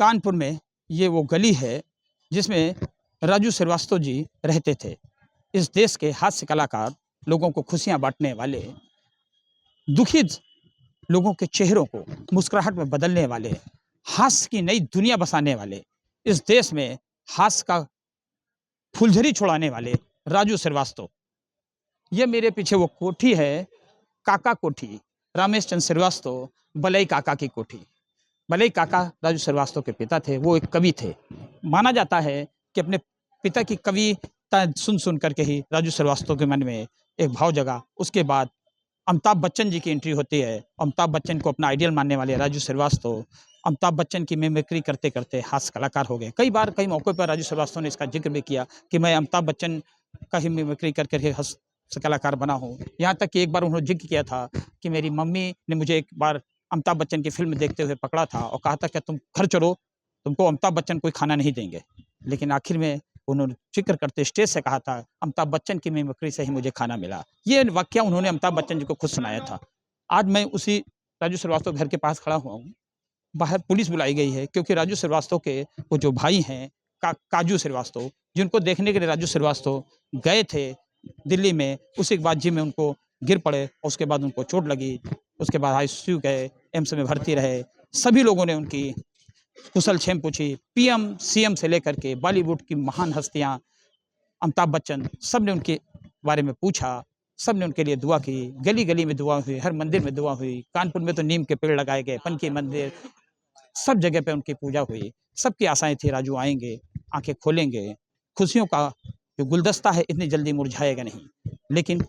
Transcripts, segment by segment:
कानपुर में ये वो गली है जिसमें राजू श्रीवास्तव जी रहते थे। इस देश के हास्य कलाकार, लोगों को खुशियां बांटने वाले, दुखी लोगों के चेहरों को मुस्कुराहट में बदलने वाले, हास्य की नई दुनिया बसाने वाले, इस देश में हास्य का फुलझड़ी छुड़ाने वाले राजू श्रीवास्तव। ये मेरे पीछे वो कोठी है, काका कोठी, रामेश चंद्र श्रीवास्तव, बलई काका की कोठी। बलई काका राजू श्रीवास्तव के पिता थे, वो एक कवि थे। माना जाता है कि अपने पिता की कविता सुन सुन करके ही राजू श्रीवास्तव के मन में एक भाव जगा। उसके बाद अमिताभ बच्चन जी की एंट्री होती है। अमिताभ बच्चन को अपना आइडियल मानने वाले राजू श्रीवास्तव अमिताभ बच्चन की मिमिक्री करते करते हास्य कलाकार हो गए। कई बार कई मौक़ों पर राजू श्रीवास्तव ने इसका जिक्र भी किया कि मैं अमिताभ बच्चन का ही मिमिक्री करके हास्य कलाकार बना हूँ। यहाँ तक कि एक बार उन्होंने जिक्र किया था कि मेरी मम्मी ने मुझे एक बार अमिताभ बच्चन की फिल्म देखते हुए पकड़ा था और कहा था कि तुम घर चलो, तुमको अमिताभ बच्चन कोई खाना नहीं देंगे। लेकिन आखिर में उन्होंने जिक्र करते स्टेज से कहा था, अमिताभ बच्चन की मिमिक्री से ही मुझे खाना मिला। ये वाकया उन्होंने अमिताभ बच्चन जी को खुद सुनाया था। आज मैं उसी राजू श्रीवास्तव घर के पास खड़ा हुआ हूँ। बाहर पुलिस बुलाई गई है क्योंकि राजू श्रीवास्तव के वो जो भाई हैं काजू श्रीवास्तव, जिनको देखने के लिए राजू श्रीवास्तव गए थे दिल्ली में, उसी के बाद जिम में उनको गिर पड़े और उसके बाद उनको चोट लगी। उसके बाद आईसीयू गए, एम्स में भर्ती रहे। सभी लोगों ने उनकी कुशल क्षेम पूछी। पीएम सीएम से लेकर के बॉलीवुड की महान हस्तियां, अमिताभ बच्चन, सब ने उनके बारे में पूछा, सब ने उनके लिए दुआ की। गली गली में दुआ हुई, हर मंदिर में दुआ हुई। कानपुर में तो नीम के पेड़ लगाए गए, पनकी मंदिर, सब जगह पे उनकी पूजा हुई। सबकी आशाएं थी राजू आएंगे, आंखें खोलेंगे, खुशियों का जो गुलदस्ता है इतनी जल्दी मुरझाएगा नहीं। लेकिन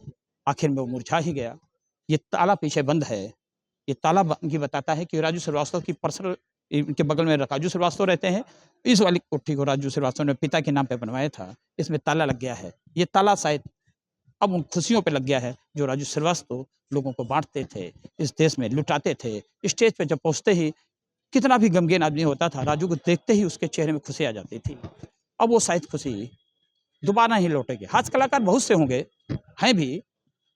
आखिर में वो मुरझा ही गया। ये ताला पीछे बंद है। ये ताला ये बताता है कि राजू श्रीवास्तव की पर्सनल, इनके बगल में राजू श्रीवास्तव रहते हैं। इस वाली कोठी को राजू श्रीवास्तव ने पिता के नाम पे बनवाया था। इसमें ताला लग गया है। ये ताला शायद अब उन खुशियों पे लग गया है जो राजू श्रीवास्तव लोगों को बांटते थे, इस देश में लुटाते थे। स्टेज पे जब पहुंचते ही कितना भी गमगीन आदमी होता था, राजू को देखते ही उसके चेहरे में खुशी आ जाती थी। अब वो शायद खुशी दोबारा ही लौटेगी। हास्य कलाकार बहुत से होंगे, हैं भी,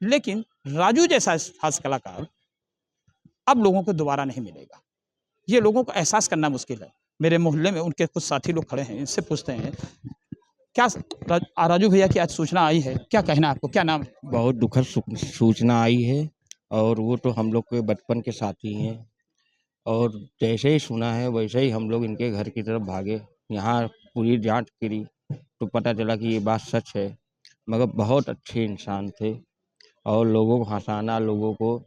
लेकिन राजू जैसा हास्य कलाकार अब लोगों को दोबारा नहीं मिलेगा। ये लोगों को एहसास करना मुश्किल है। मेरे मोहल्ले में उनके कुछ साथी लोग खड़े हैं, इनसे पूछते हैं क्या राजू भैया की आज सूचना आई है, क्या कहना आपको, क्या नाम है? बहुत दुखद सूचना आई है और वो तो हम लोग के बचपन के साथी हैं और जैसे ही सुना है वैसे ही हम लोग इनके घर की तरफ भागे। यहाँ पूरी जांच करी तो पता चला कि ये बात सच है। मगर बहुत अच्छे इंसान थे और लोगों को हंसाना, लोगों को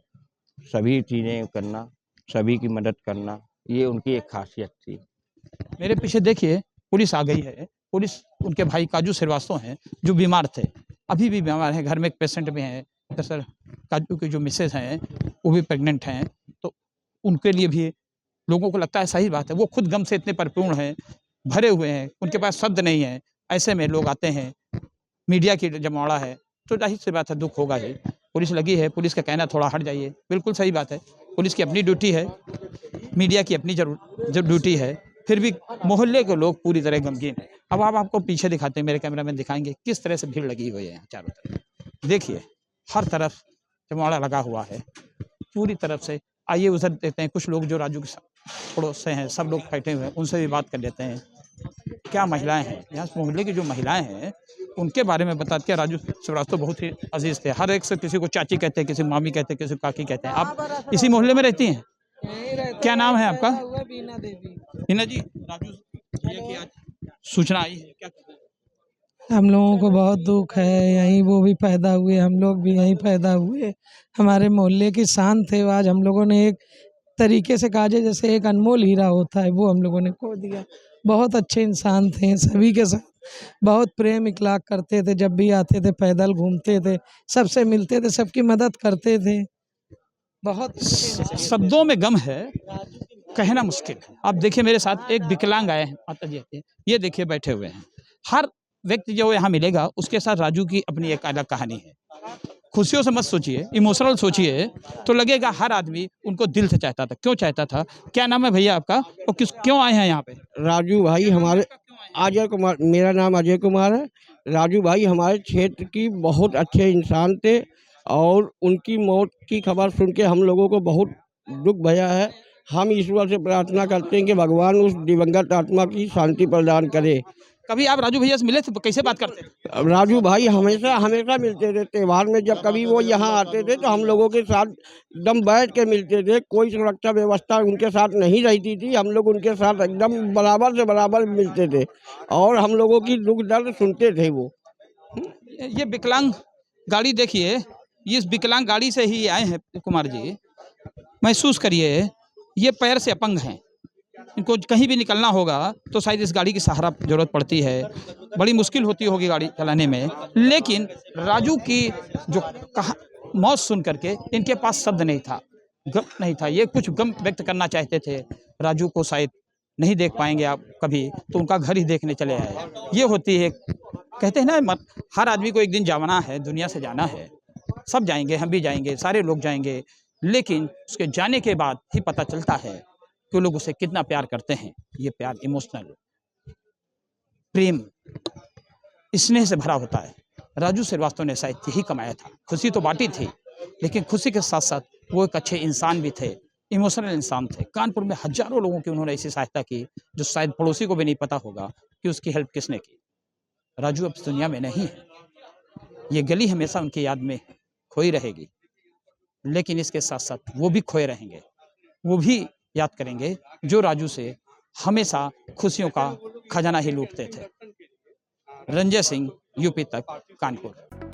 सभी चीज़ें करना, सभी की मदद करना, ये उनकी एक खासियत थी। मेरे पीछे देखिए पुलिस आ गई है। पुलिस उनके भाई काजू श्रीवास्तव हैं जो बीमार थे, अभी भी बीमार हैं। घर में एक पेशेंट भी हैं। दरअसल काजू की जो मिसेज हैं वो भी प्रेग्नेंट हैं, तो उनके लिए भी लोगों को लगता है सही बात है। वो खुद गम से इतने परिपूर्ण हैं, भरे हुए हैं, उनके पास शब्द नहीं है। ऐसे में लोग आते हैं, मीडिया की जमावड़ा है, तो जाहिर सी बात है दुख होगा ही। पुलिस लगी है, पुलिस का कहना थोड़ा हट जाइए, बिल्कुल सही बात है। पुलिस की अपनी ड्यूटी है, मीडिया की अपनी जो ड्यूटी है, फिर भी मोहल्ले के लोग पूरी तरह गमगीन हैं। अब आप आपको पीछे दिखाते हैं, मेरे कैमरामैन दिखाएंगे किस तरह से भीड़ लगी हुई है यहाँ चारों तरफ। देखिए हर तरफ जमावड़ा लगा हुआ है पूरी तरफ से। आइए उधर देखते हैं, कुछ लोग जो राजू के पड़ोस से हैं, सब लोग बैठे हुए हैं, उनसे भी बात कर लेते हैं। क्या महिलाएं हैं यहाँ मोहल्ले की, जो महिलाएं हैं उनके बारे में बताते हैं। राजू श्रीवास्तव बहुत ही अजीज थे, हर एक से किसी को चाची कहते हैं, किसी को मामी कहते हैं, किसी को काकी कहते हैं। आप इसी मोहल्ले में रहती हैं? क्या नाम है आपका? बीना देवी। बीना जी, राजू भैया की आज सूचना आई है, क्या कहते हैं? हम लोगों को बहुत दुख है। यहीं वो भी पैदा हुए, हम लोग भी यहीं पैदा हुए। हमारे मोहल्ले की शान थे। आज हम लोगों ने एक तरीके से कहा जाए जैसे एक अनमोल हीरा होता है, वो हम लोगों ने खो दिया। बहुत अच्छे इंसान थे, सभी के साथ बहुत प्रेम इखलाक करते थे। जब भी आते थे पैदल घूमते थे, सबसे मिलते थे, सबकी मदद करते थे। बहुत शब्दों में गम है, कहना मुश्किल है। आप देखिए मेरे साथ एक विकलांग आए हैं, माता जी आते हैं, ये देखिए बैठे हुए हैं। हर व्यक्ति जो यहाँ मिलेगा उसके साथ राजू की अपनी एक अलग कहानी है। खुशियों से मत सोचिए, इमोशनल सोचिए तो लगेगा हर आदमी उनको दिल से चाहता था। क्यों चाहता था? क्या नाम है भैया आपका और क्यों आए हैं यहाँ पे? राजू भाई हमारे, अजय कुमार, मेरा नाम अजय कुमार है। राजू भाई हमारे क्षेत्र की बहुत अच्छे इंसान थे और उनकी मौत की खबर सुन के हम लोगों को बहुत दुख भया है। हम ईश्वर से प्रार्थना करते हैं कि भगवान उस दिवंगत आत्मा की शांति प्रदान करे। कभी आप राजू भैया से मिले थे, कैसे बात करते थे? अब राजू भाई हमेशा हमेशा मिलते थे त्योहार में, जब कभी वो यहाँ आते थे तो हम लोगों के साथ एकदम बैठ के मिलते थे। कोई सुरक्षा व्यवस्था उनके साथ नहीं रहती थी, हम लोग उनके साथ एकदम बराबर से बराबर मिलते थे और हम लोगों की दुख दर्द सुनते थे वो। ये विकलांग गाड़ी देखिए, इस विकलांग गाड़ी से ही आए हैं कुमार जी। महसूस करिए, ये पैर से अपंग हैं, इनको कहीं भी निकलना होगा तो शायद इस गाड़ी की सहारा जरूरत पड़ती है, बड़ी मुश्किल होती होगी गाड़ी चलाने में। लेकिन राजू की जो कहा मौत सुन करके इनके पास शब्द नहीं था, गम नहीं था, ये कुछ गम व्यक्त करना चाहते थे। राजू को शायद नहीं देख पाएंगे आप कभी, तो उनका घर ही देखने चले आए। ये होती है, कहते हैं ना, हर आदमी को एक दिन जाना है, दुनिया से जाना है, सब जाएंगे, हम भी जाएंगे, सारे लोग जाएंगे, लेकिन उसके जाने के बाद ही पता चलता है कि लोग उसे कितना प्यार करते हैं। ये प्यार इमोशनल, प्रेम, स्नेह से भरा होता है। राजू श्रीवास्तव ने शायद यही कमाया था। खुशी तो बांटी थी, लेकिन खुशी के साथ साथ वो एक अच्छे इंसान भी थे, इमोशनल इंसान थे। कानपुर में हजारों लोगों की उन्होंने ऐसी सहायता की जो शायद पड़ोसी को भी नहीं पता होगा कि उसकी हेल्प किसने की। राजू अब इस दुनिया में नहीं है, ये गली हमेशा उनकी याद में खोई रहेगी, लेकिन इसके साथ साथ वो भी खोए रहेंगे, वो भी याद करेंगे जो राजू से हमेशा खुशियों का खजाना ही लूटते थे। रंजय सिंह, यूपी तक, कानपुर।